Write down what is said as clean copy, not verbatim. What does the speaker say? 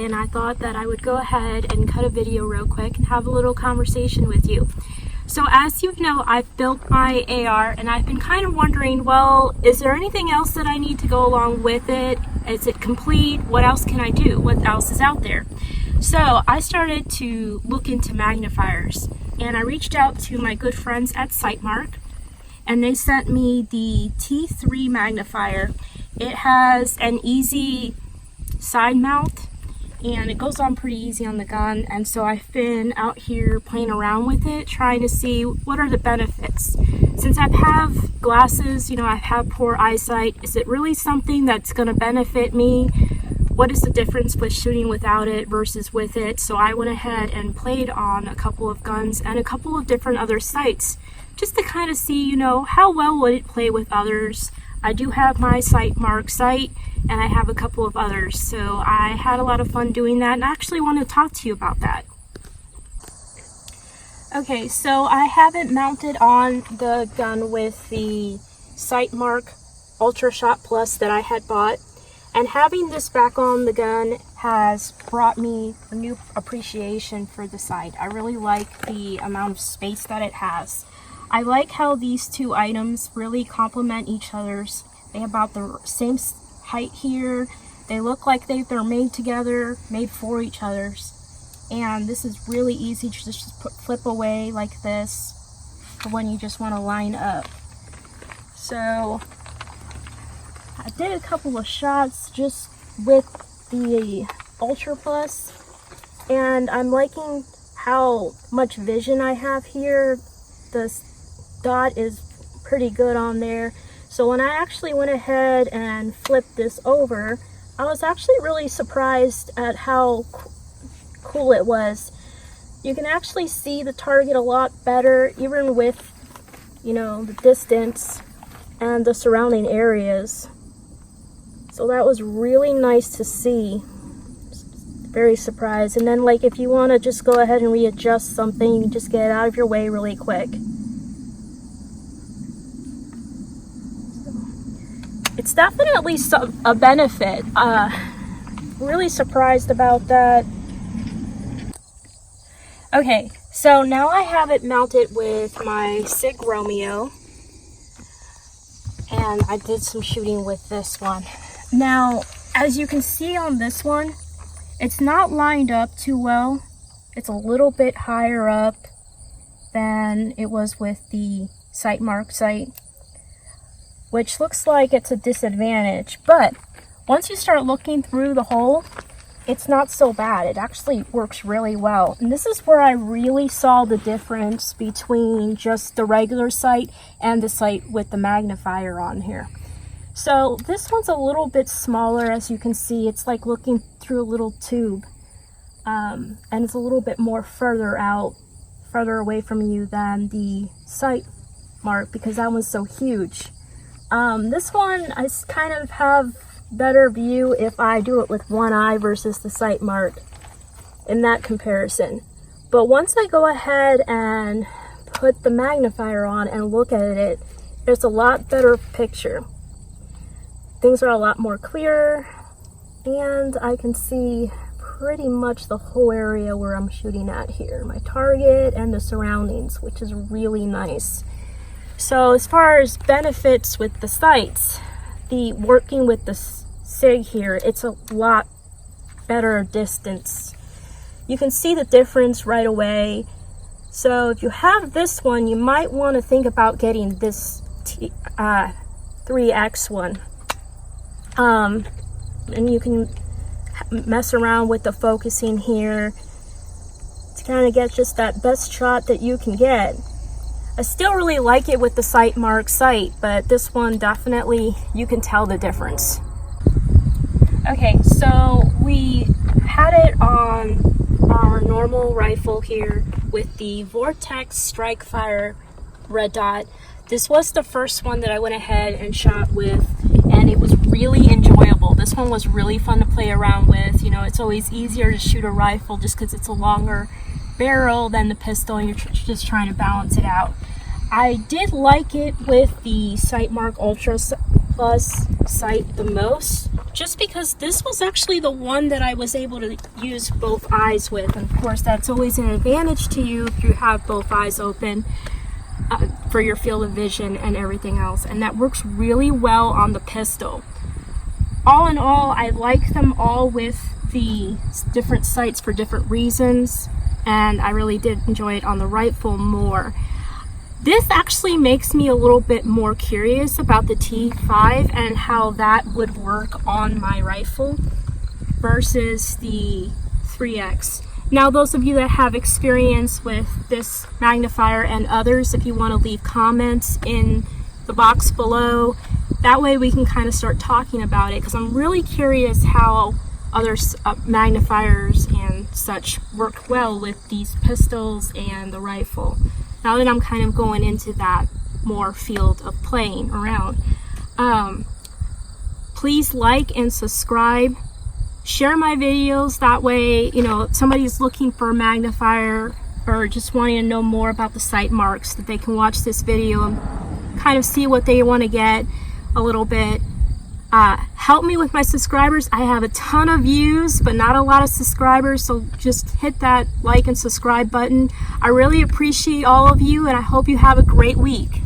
today, and I thought that I would go ahead and cut a video real quick and have a little conversation with you. So as you know, I've built my AR, and I've been kind of wondering, well, is there anything else that I need to go along with it? Is it complete? What else can I do? What else is out there? So I started to look into magnifiers, and I reached out to my good friends at Sightmark, and they sent me the T3 magnifier. It has an easy side mount, and it goes on pretty easy on the gun, and so I've been out here playing around with it, trying to see what are the benefits. Since I have glasses, I have poor eyesight, is it really something that's going to benefit me? What is the difference with shooting without it versus with it? So I went ahead and played on a couple of guns and a couple of different other sights, just to kind of see, how well would it play with others. I do have my Sightmark sight, and I have a couple of others, so I had a lot of fun doing that, and I actually want to talk to you about that. Okay, so I have it mounted on the gun with the Sightmark Ultra Shot Plus that I had bought, and having this back on the gun has brought me a new appreciation for the sight. I really like the amount of space that it has. I like how these two items really complement each other's. They have about the same height here. They look like they're made together, made for each other's. And this is really easy to just flip away like this for when you just want to line up. So I did a couple of shots just with the Ultra Plus, and I'm liking how much vision I have here. The dot is pretty good on there. So when I actually went ahead and flipped this over, I was actually really surprised at how cool it was. You can actually see the target a lot better, even with, the distance and the surrounding areas. So that was really nice to see. Very surprised. And then, if you want to just go ahead and readjust something, you can just get it out of your way really quick. It's definitely a benefit. Really surprised about that. Okay, so now I have it mounted with my Sig Romeo, and I did some shooting with this one. Now, as you can see on this one, it's not lined up too well. It's a little bit higher up than it was with the Sightmark sight, which looks like it's a disadvantage. But once you start looking through the hole, it's not so bad. It actually works really well. And this is where I really saw the difference between just the regular sight and the sight with the magnifier on here. So this one's a little bit smaller, as you can see. It's like looking through a little tube, and it's a little bit more further away from you than the Sightmark, because that one's so huge. This one I kind of have better view if I do it with one eye versus the Sightmark in that comparison. But once I go ahead and put the magnifier on and look at it, there's a lot better picture. Things are a lot more clear, and I can see pretty much the whole area where I'm shooting at here, my target and the surroundings, which is really nice. So as far as benefits with the sights, working with the Sig here, it's a lot better distance. You can see the difference right away. So if you have this one, you might want to think about getting this 3X one. And you can mess around with the focusing here to kind of get just that best shot that you can get. I still really like it with the Sightmark sight, but this one definitely, you can tell the difference. Okay, so we had it on our normal rifle here with the Vortex Strike Fire red dot. This was the first one that I went ahead and shot with, and it was really enjoyable. This one was really fun to play around with. It's always easier to shoot a rifle just because it's a longer barrel than the pistol, and you're just trying to balance it out. I did like it with the Sightmark Ultra Plus sight the most, just because this was actually the one that I was able to use both eyes with. And of course, that's always an advantage to you if you have both eyes open for your field of vision and everything else. And that works really well on the pistol. All in all, I like them all with the different sights for different reasons, and I really did enjoy it on the rifle more. This actually makes me a little bit more curious about the T5 and how that would work on my rifle versus the 3X. Now, those of you that have experience with this magnifier and others, if you want to leave comments in the box below, that way we can kind of start talking about it, because I'm really curious how other magnifiers and such work well with these pistols and the rifle. Now that I'm kind of going into that more field of playing around. Please like and subscribe. Share my videos, that way, you know, if somebody's looking for a magnifier or just wanting to know more about the Sightmarks, that they can watch this video and kind of see what they want to get a little bit. Help me with my subscribers. I have a ton of views, but not a lot of subscribers, so just hit that like and subscribe button. I really appreciate all of you, and I hope you have a great week.